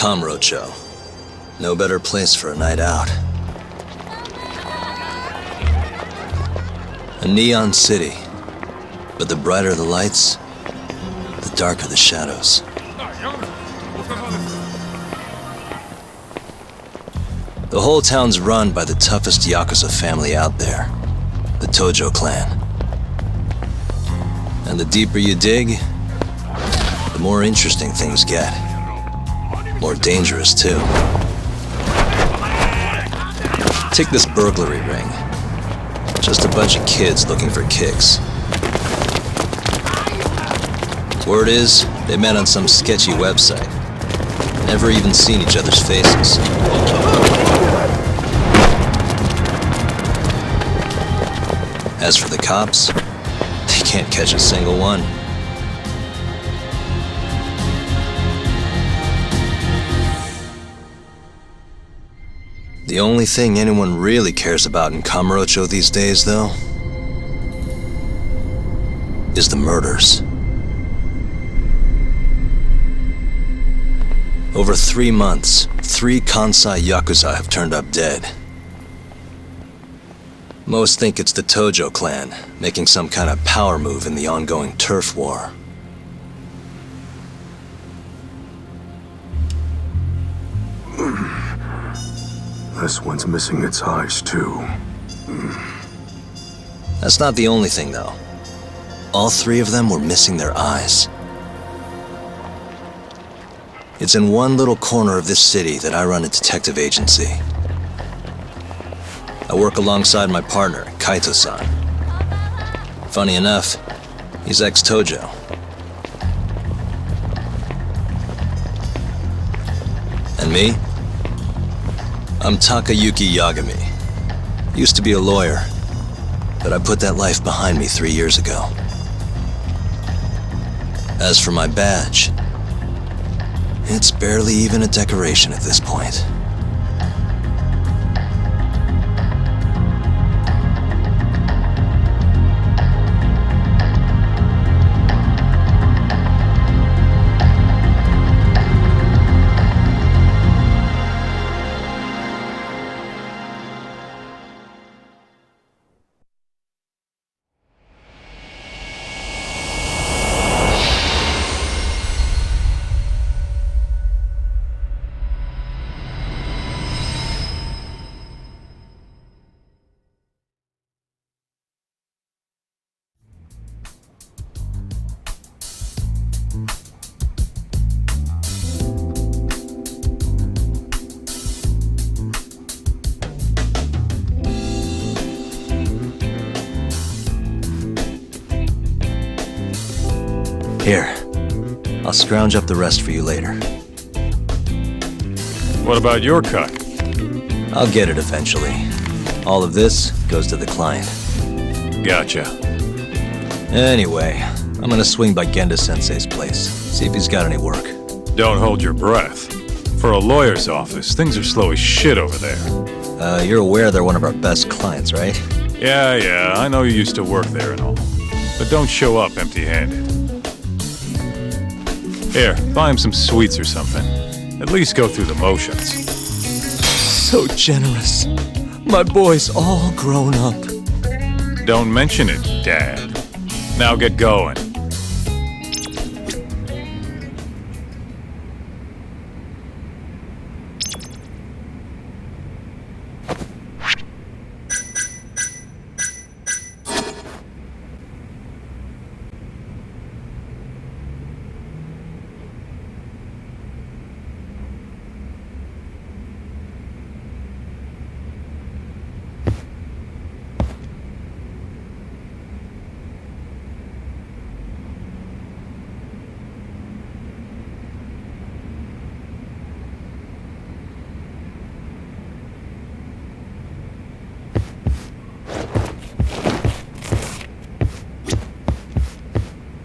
Kamurocho. No better place for a night out. A neon city, but the brighter the lights, the darker the shadows. The whole town's run by the toughest Yakuza family out there, the Tojo clan. And the deeper you dig, the more interesting things get. More dangerous, too. Take this burglary ring. Just a bunch of kids looking for kicks. Word is, they met on some sketchy website. Never even seen each other's faces. As for the cops, they can't catch a single one. The only thing anyone really cares about in Kamurocho these days, though, is the murders. Over 3 months, 3 Kansai Yakuza have turned up dead. Most think it's the Tojo clan, making some kind of power move in the ongoing turf war. This one's missing its eyes, too. That's not the only thing, though. All 3 of them were missing their eyes. It's in one little corner of this city that I run a detective agency. I work alongside my partner, Kaito-san. Funny enough, he's ex-Tojo. And me? I'm Takayuki Yagami. Used to be a lawyer, but I put that life behind me 3 years ago. As for my badge, it's barely even a decoration at this point. Here, I'll scrounge up the rest for you later. What about your cut? I'll get it eventually. All of this goes to the client. Gotcha. Anyway, I'm gonna swing by Genda-sensei's place, see if he's got any work. Don't hold your breath. For a lawyer's office, things are slow as shit over there. You're aware they're one of our best clients, right? Yeah, I know you used to work there and all. But don't show up empty-handed. Here, buy him some sweets or something. At least go through the motions. So generous. My boy's all grown up. Don't mention it, Dad. Now get going.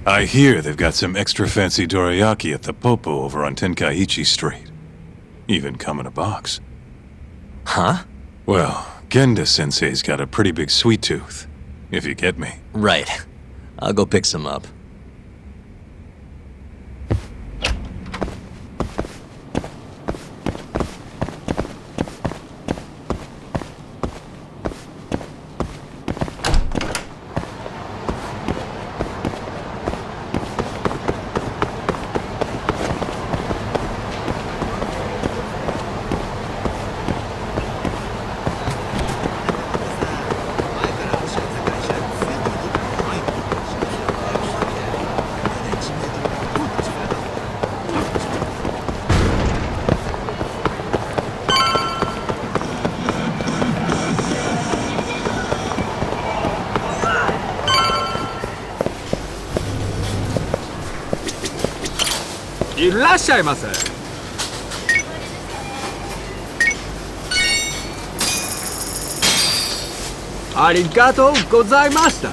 I hear they've got some extra fancy dorayaki at the Popo over on Tenkaichi Street. Even come in a box. Huh? Well, Genda-sensei's got a pretty big sweet tooth, if you get me. Right. I'll go pick some up. いらっしゃいませ。ありがとうございました。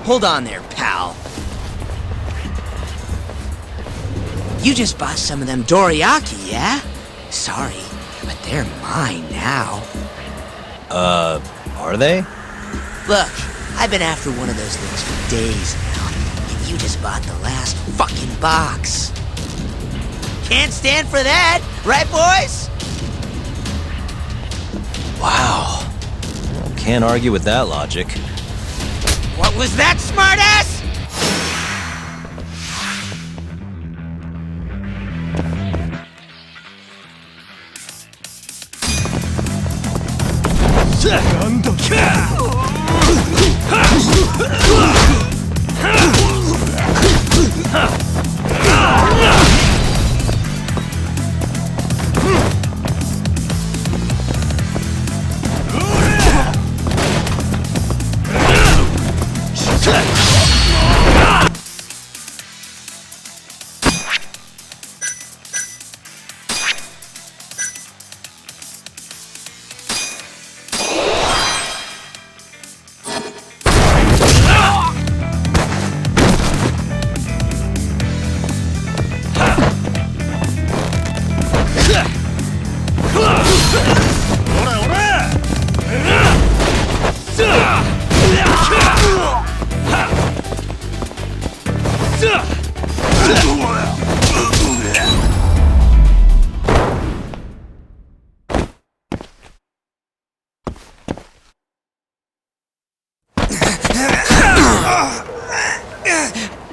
Hold on there, pal. You just bought some of them dorayaki, yeah? Sorry, but they're mine now. Are they? Look, I've been after one of those things for days now, and you just bought the last fucking box. Can't stand for that, right, boys? Wow. Can't argue with that logic. What was that, smartass?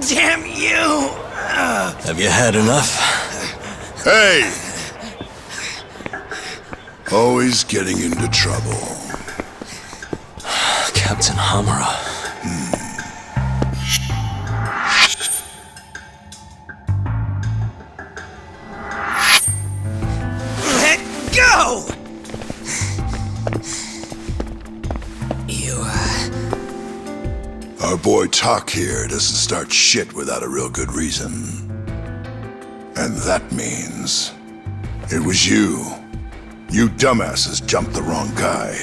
Damn you! Have you had enough? Hey! Always getting into trouble. Captain Hamura. Let go! You, Our boy Tak here doesn't start shit without a real good reason. And that means it was you. You dumbasses jumped the wrong guy.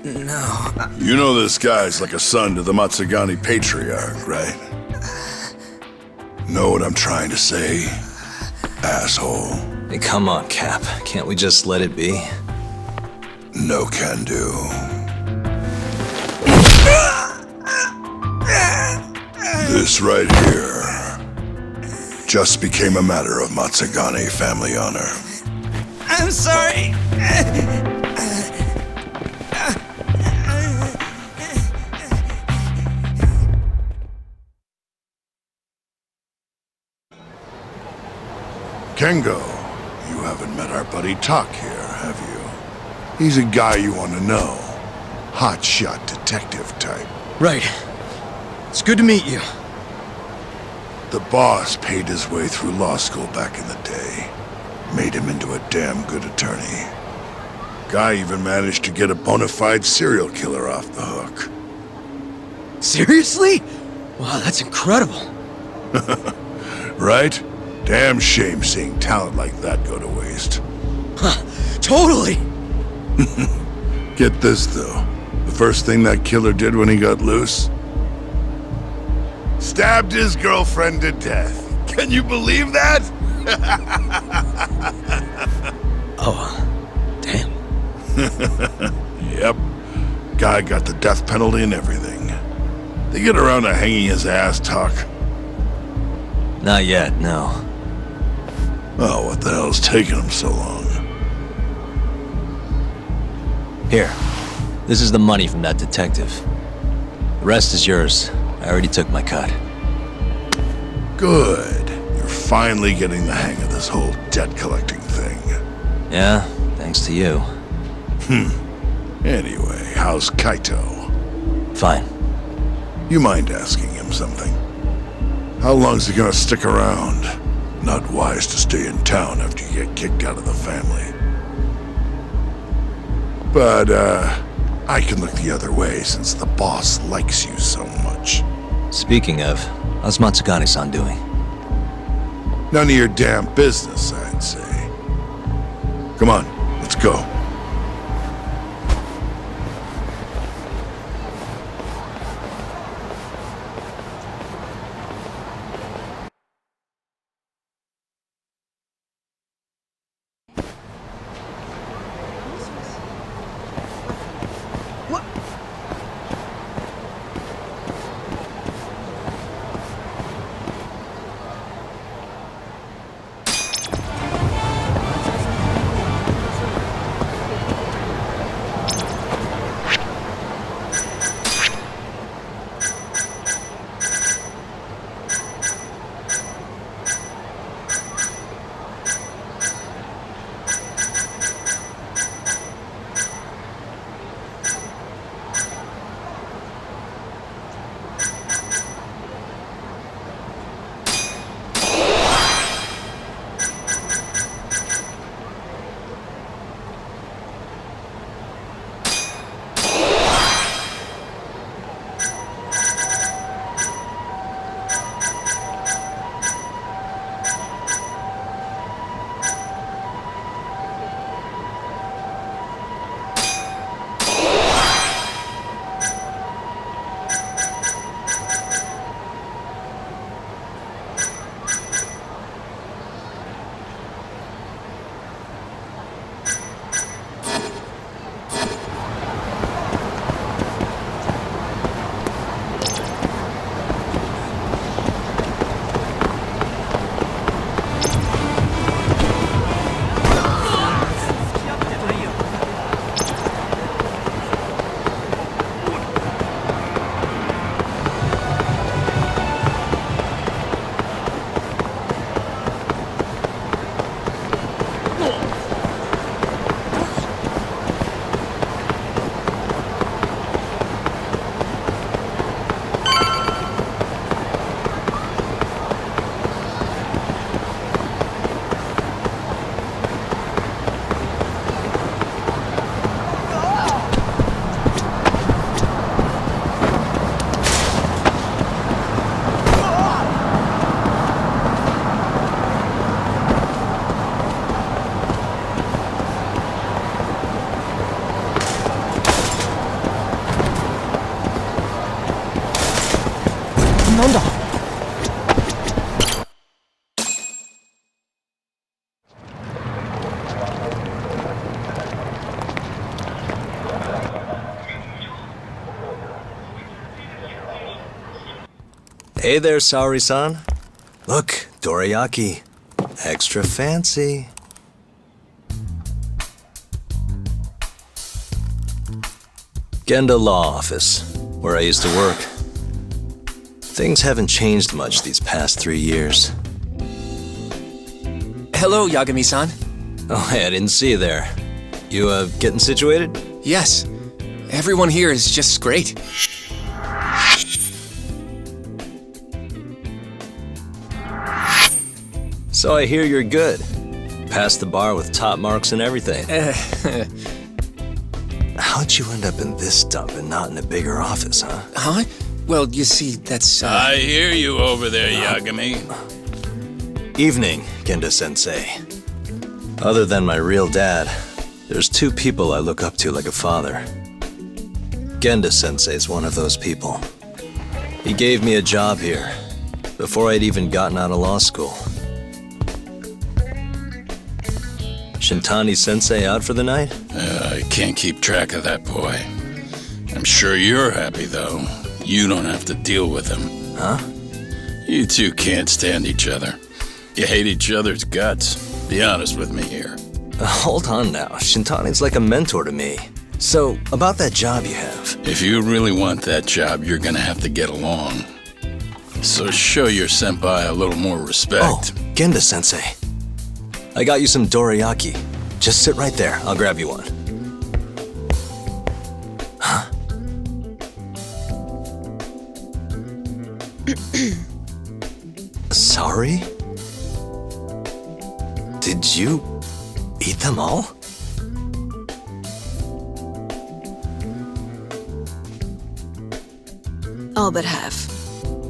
No. You know this guy's like a son to the Matsugani patriarch, right? Know what I'm trying to say? Asshole. Hey, come on, Cap. Can't we just let it be? No can do. This right here just became a matter of Matsugani family honor. I'm sorry. Kengo, you haven't met our buddy Tak here, have you? He's a guy you want to know. Hotshot detective type. Right. It's good to meet you. The boss paid his way through law school back in the day. Made him into a damn good attorney. Guy even managed to get a bona fide serial killer off the hook. Seriously? Wow, that's incredible. Right? Damn shame seeing talent like that go to waste. Huh, totally. Get this, though. The first thing that killer did when he got loose? Stabbed his girlfriend to death. Can you believe that? Oh, damn. Yep. Guy got the death penalty and everything. They get around to hanging his ass, Tak. Not yet, no. Oh, what the hell's taking him so long? Here. This is the money from that detective. The rest is yours. I already took my cut. Good. You're finally getting the hang of this whole debt collecting thing. Yeah, thanks to you. Anyway, how's Kaito? Fine. You mind asking him something? How long's he gonna stick around? Not wise to stay in town after you get kicked out of the family. But, I can look the other way since the boss likes you so much. Speaking of, how's Matsugane-san doing? None of your damn business, I'd say. Come on, let's go. Hey there, Saori-san. Look, dorayaki. Extra fancy. Genda Law Office, where I used to work. Things haven't changed much these past 3 years. Hello, Yagami-san. Oh, hey, I didn't see you there. You, getting situated? Yes, everyone here is just great. So I hear you're good. Passed the bar with top marks and everything. How'd you end up in this dump and not in a bigger office, huh? Huh? Well, you see, that's, I hear you over there, Yagami. Evening, Genda-sensei. Other than my real dad, there's 2 people I look up to like a father. Genda-sensei's one of those people. He gave me a job here, before I'd even gotten out of law school. Shintani-sensei out for the night? I can't keep track of that boy. I'm sure you're happy, though. You don't have to deal with him. Huh? You two can't stand each other. You hate each other's guts. Be honest with me here. Hold on now. Shintani's like a mentor to me. So, about that job you have. If you really want that job, you're gonna have to get along. So show your senpai a little more respect. Oh, Genda-sensei. I got you some dorayaki. Just sit right there. I'll grab you one. Huh? Sorry? Did you eat them all? All but half.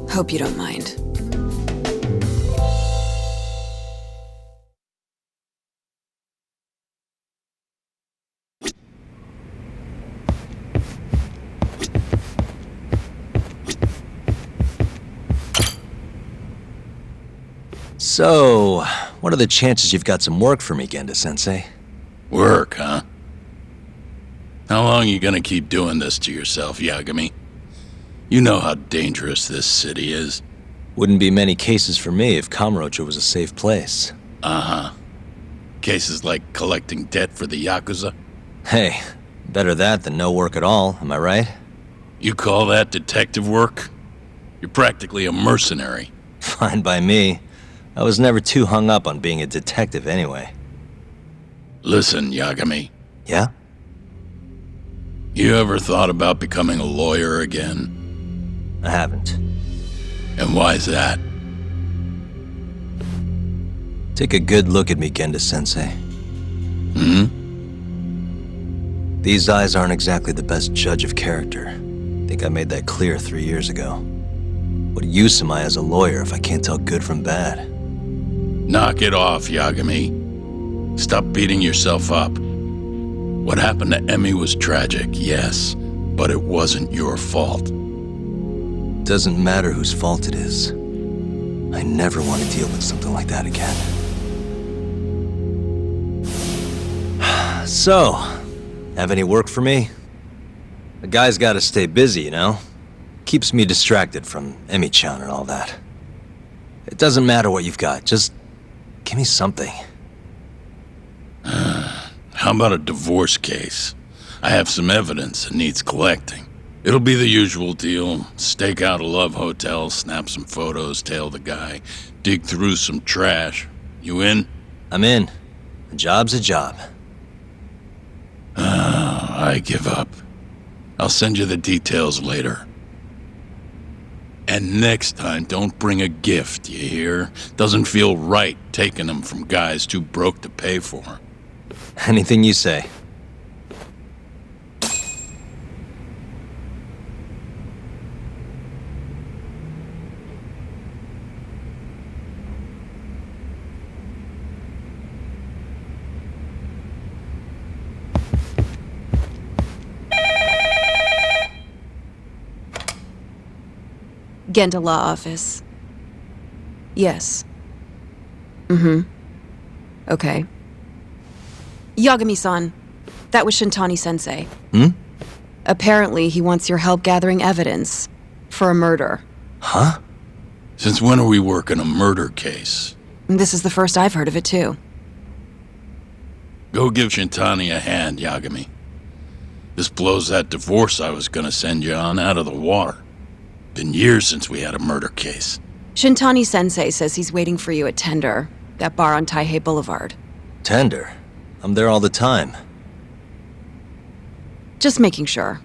Hope you don't mind. So, what are the chances you've got some work for me, Genda-sensei? Work, huh? How long you gonna keep doing this to yourself, Yagami? You know how dangerous this city is. Wouldn't be many cases for me if Kamurocho was a safe place. Uh-huh. Cases like collecting debt for the Yakuza? Hey, better that than no work at all, am I right? You call that detective work? You're practically a mercenary. Fine by me. I was never too hung up on being a detective anyway. Listen, Yagami. Yeah? You ever thought about becoming a lawyer again? I haven't. And why's that? Take a good look at me, Genda-sensei. Hmm? These eyes aren't exactly the best judge of character. Think I made that clear 3 years ago. What use am I as a lawyer if I can't tell good from bad? Knock it off, Yagami. Stop beating yourself up. What happened to Emmy was tragic, yes, but it wasn't your fault. Doesn't matter whose fault it is. I never want to deal with something like that again. So, have any work for me? A guy's gotta stay busy, you know? Keeps me distracted from Emmy-chan and all that. It doesn't matter what you've got, just give me something. How about a divorce case? I have some evidence that needs collecting. It'll be the usual deal. Stake out a love hotel, snap some photos, tail the guy, dig through some trash. You in? I'm in. A job's a job. I give up. I'll send you the details later. And next time, don't bring a gift, you hear? Doesn't feel right taking them from guys too broke to pay for. Anything you say. Genda Law Office. Yes. Mm-hmm. Okay. Yagami-san, that was Shintani-sensei. Hmm? Apparently, he wants your help gathering evidence for a murder. Huh? Since when are we working a murder case? This is the first I've heard of it, too. Go give Shintani a hand, Yagami. This blows that divorce I was gonna send you on out of the water. Been years since we had a murder case. Shintani-sensei says he's waiting for you at Tender, that bar on Taihei Boulevard. Tender? I'm there all the time. Just making sure.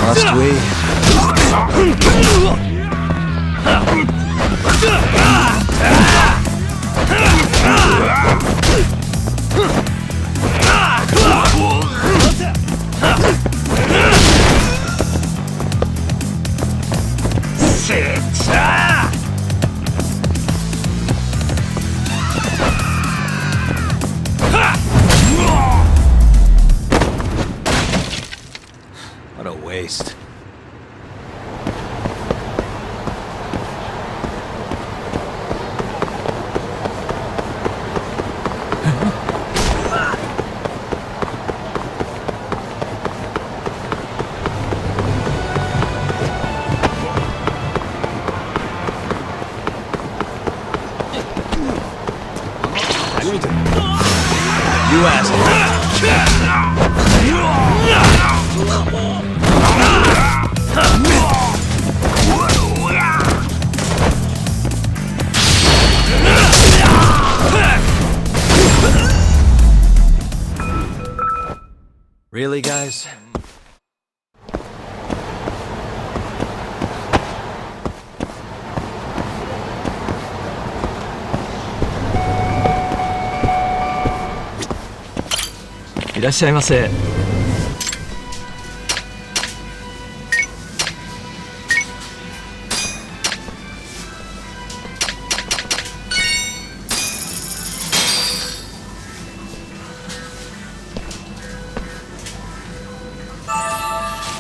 Must we? What a waste. Really, guys?いらっしゃいませ。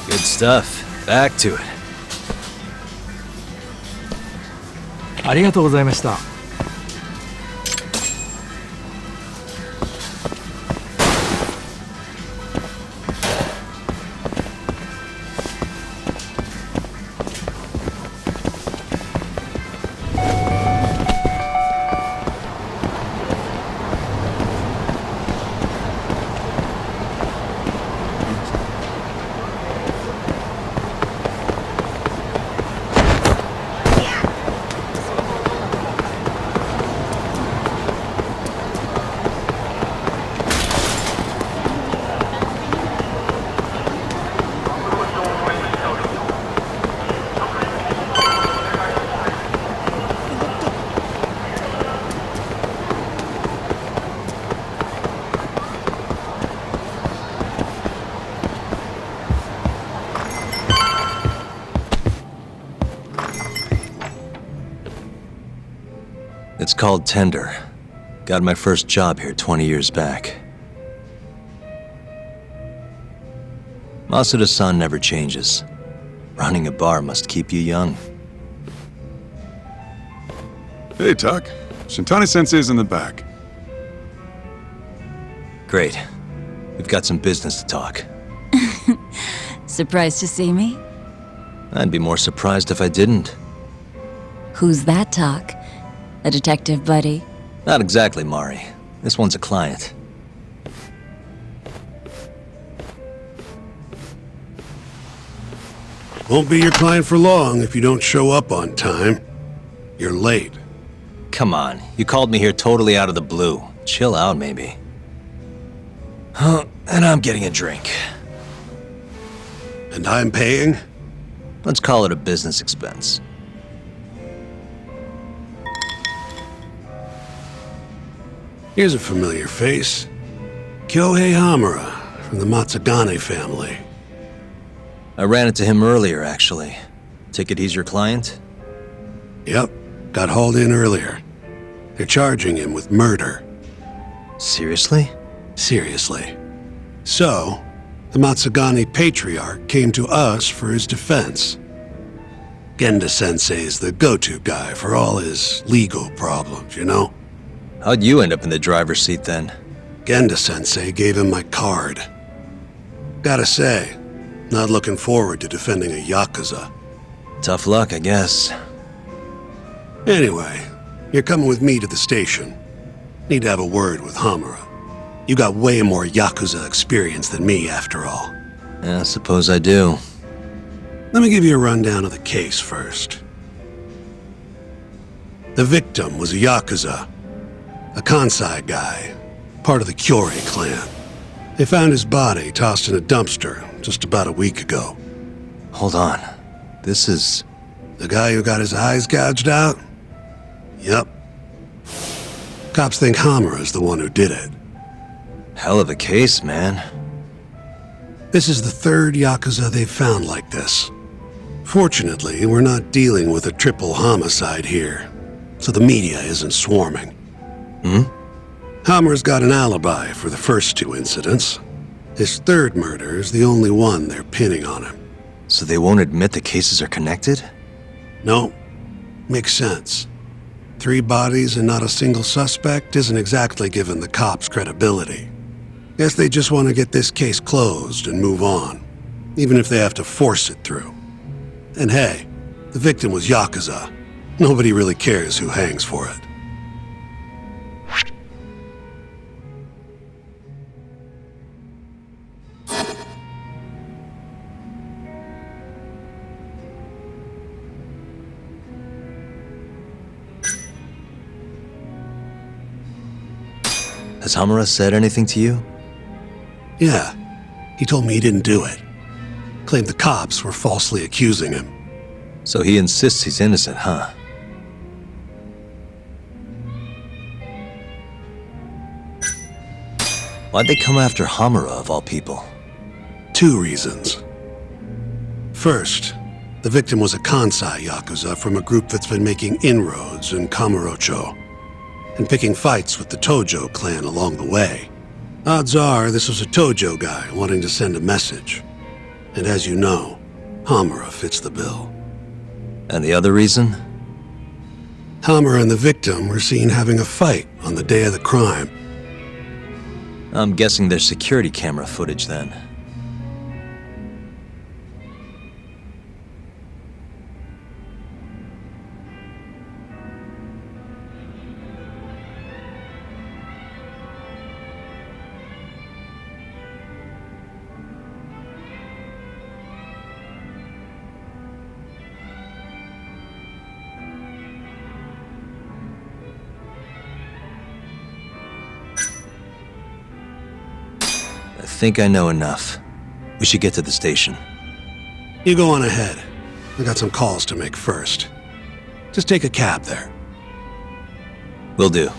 Good stuff. Back to it. ありがとうございました。It's called Tender. Got my first job here 20 years back. Masuda-san never changes. Running a bar must keep you young. Hey, Tak. Shintani-sensei's in the back. Great. We've got some business to talk. Surprised to see me? I'd be more surprised if I didn't. Who's that, Tak? A detective buddy? Not exactly, Mari. This one's a client. Won't be your client for long if you don't show up on time. You're late. Come on, you called me here totally out of the blue. Chill out, maybe. And I'm getting a drink. And I'm paying? Let's call it a business expense. Here's a familiar face. Kyohei Hamura, from the Matsugane family. I ran into him earlier, actually. Ticket he's your client? Yep, got hauled in earlier. They're charging him with murder. Seriously? Seriously. So, the Matsugane patriarch came to us for his defense. Genda-sensei's the go-to guy for all his legal problems, you know? How'd you end up in the driver's seat then? Genda-sensei gave him my card. Gotta say, not looking forward to defending a Yakuza. Tough luck, I guess. Anyway, you're coming with me to the station. Need to have a word with Hamura. You got way more Yakuza experience than me, after all. Yeah, I suppose I do. Let me give you a rundown of the case first. The victim was a Yakuza. A Kansai guy, part of the Kyorei clan. They found his body tossed in a dumpster just about a week ago. Hold on. This is... The guy who got his eyes gouged out? Yep. Cops think Hamura's the one who did it. Hell of a case, man. This is the third Yakuza they've found like this. Fortunately, we're not dealing with a triple homicide here, so the media isn't swarming. Hamura's got an alibi for the first two incidents. His third murder is the only one they're pinning on him. So they won't admit the cases are connected? No. Makes sense. 3 bodies and not a single suspect isn't exactly giving the cops credibility. Guess they just want to get this case closed and move on, even if they have to force it through. And hey, the victim was Yakuza. Nobody really cares who hangs for it. Has Hamura said anything to you? Yeah. He told me he didn't do it. Claimed the cops were falsely accusing him. So he insists he's innocent, huh? Why'd they come after Hamura, of all people? 2 reasons. First, the victim was a Kansai Yakuza from a group that's been making inroads in Kamurocho, and picking fights with the Tojo clan along the way. Odds are this was a Tojo guy wanting to send a message. And as you know, Hamura fits the bill. And the other reason? Hamura and the victim were seen having a fight on the day of the crime. I'm guessing there's security camera footage then. I think I know enough. We should get to the station. You go on ahead. I got some calls to make first. Just take a cab there. Will do.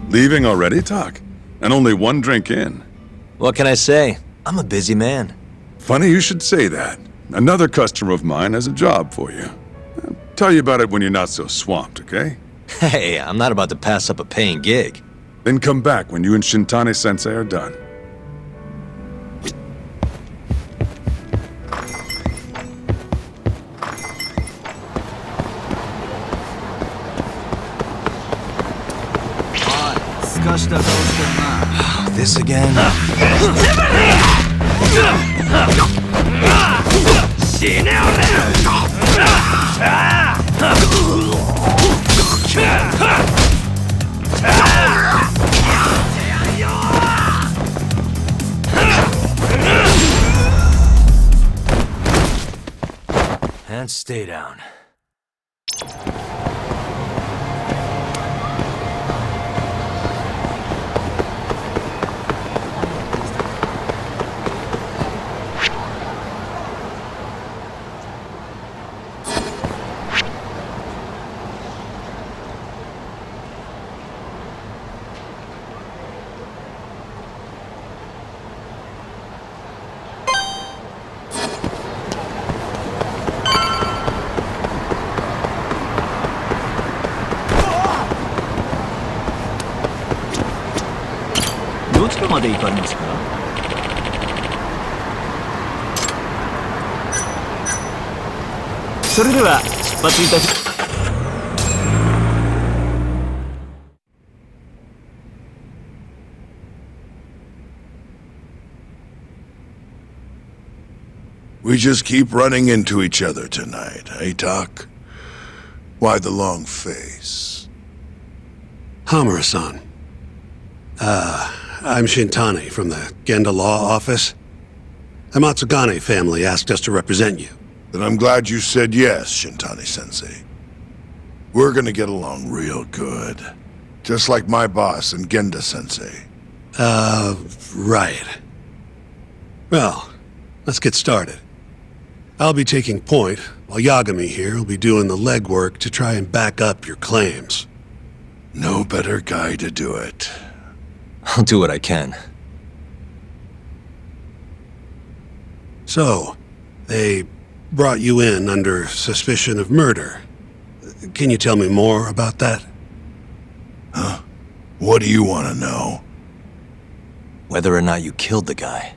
Leaving already, Tak? And only 1 drink in. What can I say? I'm a busy man. Funny you should say that. Another customer of mine has a job for you. I'll tell you about it when you're not so swamped, okay? Hey, I'm not about to pass up a paying gig. Then come back when you and Shintani-sensei are done. This again? And stay down. こまで行かれますか? We just keep running into each other tonight, eh, Doc? Why the long face? Hamura-san. I'm Shintani from the Genda Law Office. The Matsugane family asked us to represent you. Then I'm glad you said yes, Shintani-sensei. We're gonna get along real good. Just like my boss and Genda-sensei. Right. Well, let's get started. I'll be taking point, while Yagami here will be doing the legwork to try and back up your claims. No better guy to do it. I'll do what I can. So, they brought you in under suspicion of murder. Can you tell me more about that? Huh? What do you want to know? Whether or not you killed the guy.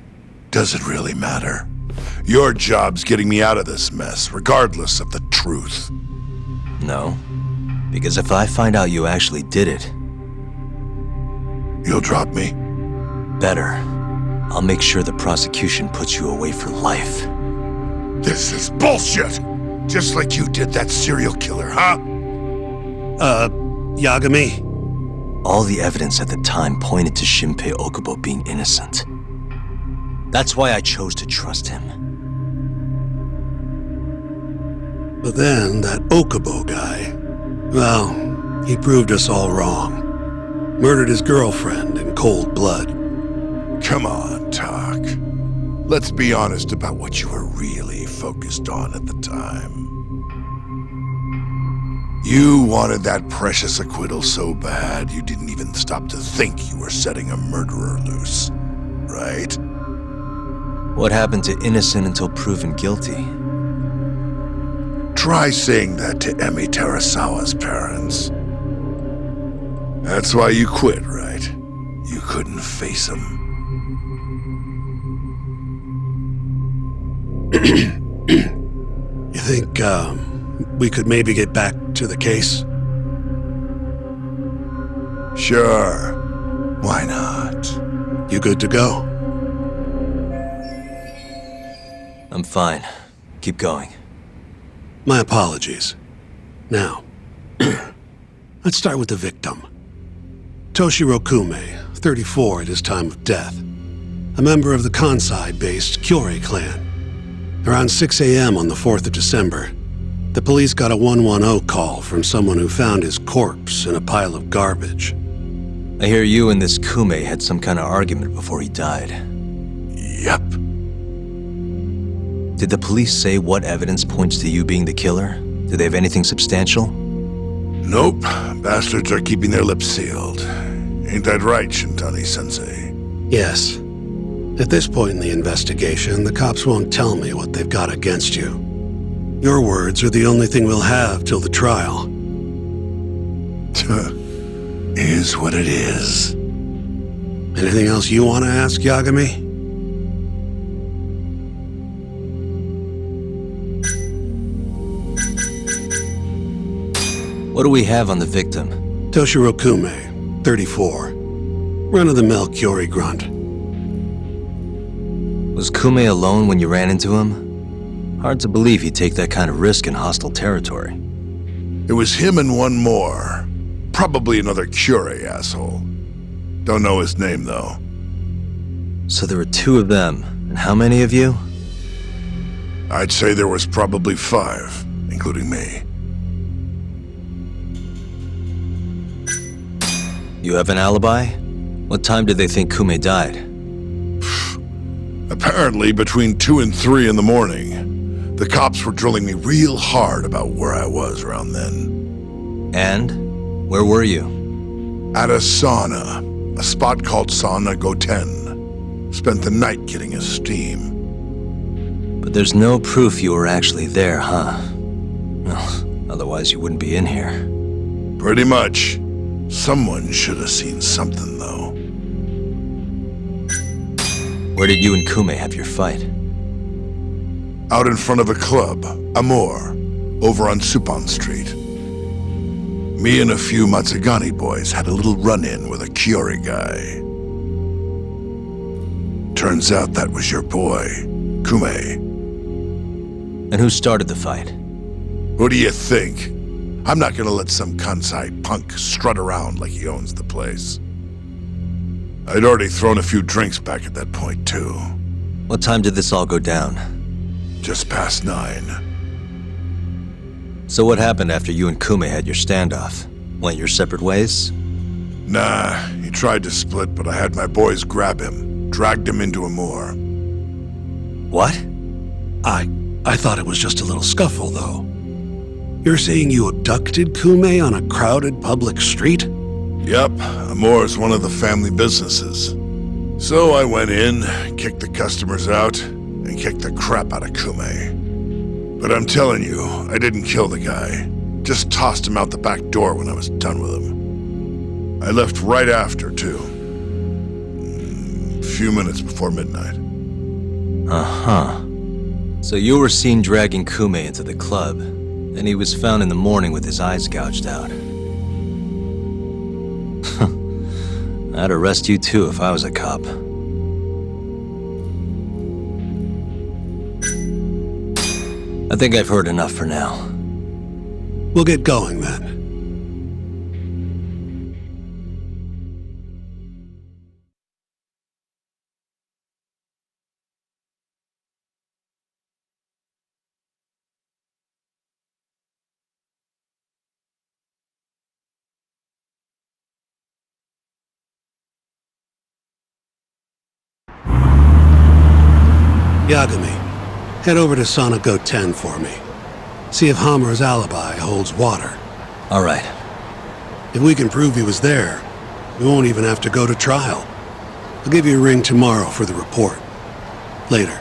Does it really matter? Your job's getting me out of this mess, regardless of the truth. No. Because if I find out you actually did it... You'll drop me? Better. I'll make sure the prosecution puts you away for life. This is bullshit! Just like you did that serial killer, huh? Yagami? All the evidence at the time pointed to Shinpei Okubo being innocent. That's why I chose to trust him. But then, that Okubo guy... Well, he proved us all wrong. Murdered his girlfriend in cold blood. Come on, Talk. Let's be honest about what you were really focused on at the time. You wanted that precious acquittal so bad, you didn't even stop to think you were setting a murderer loose. Right? What happened to innocent until proven guilty? Try saying that to Emi Terasawa's parents. That's why you quit, right? You couldn't face him. You think, we could maybe get back to the case? Sure. Why not? You good to go? I'm fine. Keep going. My apologies. Now, let's start with the victim. Toshiro Kume, 34 at his time of death. A member of the Kansai-based Kyorei clan. Around 6 a.m. on the 4th of December, the police got a 110 call from someone who found his corpse in a pile of garbage. I hear you and this Kume had some kind of argument before he died. Yep. Did the police say what evidence points to you being the killer? Do they have anything substantial? Nope. Bastards are keeping their lips sealed. Ain't that right, Shintani-sensei? Yes. At this point in the investigation, the cops won't tell me what they've got against you. Your words are the only thing we'll have till the trial. Is what it is. Anything else you want to ask, Yagami? What do we have on the victim? Toshiro Kume, 34. Run-of-the-mill Kyorei grunt. Was Kume alone when you ran into him? Hard to believe he'd take that kind of risk in hostile territory. It was him and one more. Probably another Kyorei asshole. Don't know his name, though. So there were two of them. And how many of you? I'd say there was probably 5, including me. You have an alibi? What time did they think Kume died? Apparently between 2 and 3 in the morning. The cops were drilling me real hard about where I was around then. And? Where were you? At a sauna. A spot called Sauna Goten. Spent the night getting a steam. But there's no proof you were actually there, huh? Well, otherwise you wouldn't be in here. Pretty much. Someone should have seen something, though. Where did you and Kume have your fight? Out in front of a club, Amor, over on Supon Street. Me and a few Matsugani boys had a little run-in with a Kiori guy. Turns out that was your boy, Kume. And who started the fight? Who do you think? I'm not gonna let some Kansai punk strut around like he owns the place. I'd already thrown a few drinks back at that point, too. What time did this all go down? Just past 9. So what happened after you and Kume had your standoff? Went your separate ways? Nah, he tried to split, but I had my boys grab him, dragged him into Amor. What? I thought it was just a little scuffle, though. You're saying you abducted Kume on a crowded public street? Yep, Amor's one of the family businesses. So I went in, kicked the customers out, and kicked the crap out of Kume. But I'm telling you, I didn't kill the guy. Just tossed him out the back door when I was done with him. I left right after, too. A few minutes before midnight. Uh-huh. So you were seen dragging Kume into the club, and he was found in the morning with his eyes gouged out. I'd arrest you too if I was a cop. I think I've heard enough for now. We'll get going then. Yagami, head over to Sonico 10 for me. See if Hammer's alibi holds water. All right. If we can prove he was there, we won't even have to go to trial. I'll give you a ring tomorrow for the report. Later.